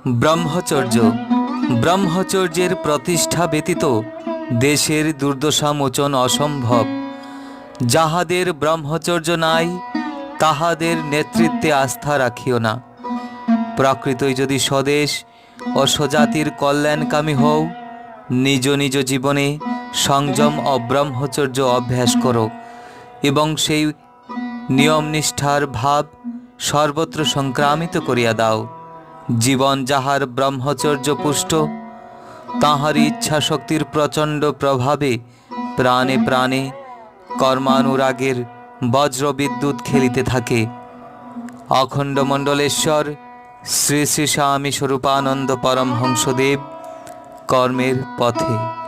ব্রহ্মচর্য। ব্রহ্মচর্যের প্রতিষ্ঠা ব্যতীত দেশের দুর্দশা মোচন অসম্ভব। যাহাদের ব্রহ্মচর্য নাই, তাহাদের নেতৃত্বে আস্থা রাখিও না। প্রকৃতই যদি স্বদেশ ও স্বজাতির কল্যাণকামী হও, নিজ নিজ জীবনে সংযম ও ব্রহ্মচর্য অভ্যাস করো এবং সেই নিয়মনিষ্ঠার ভাব সর্বত্র সংক্রামিত করিয়া দাও। জীবন যাহার ব্রহ্মচর্য পুষ্ট, তাহার ইচ্ছা শক্তির প্রচণ্ড প্রভাবে প্রাণে প্রাণে কর্মানুরাগের বজ্রবিদ্যুৎ খেলিতে থাকে। অখণ্ডমণ্ডলেশ্বর শ্রী শ্রী স্বামী স্বরূপানন্দ পরমহংসদেব কর্মের পথে।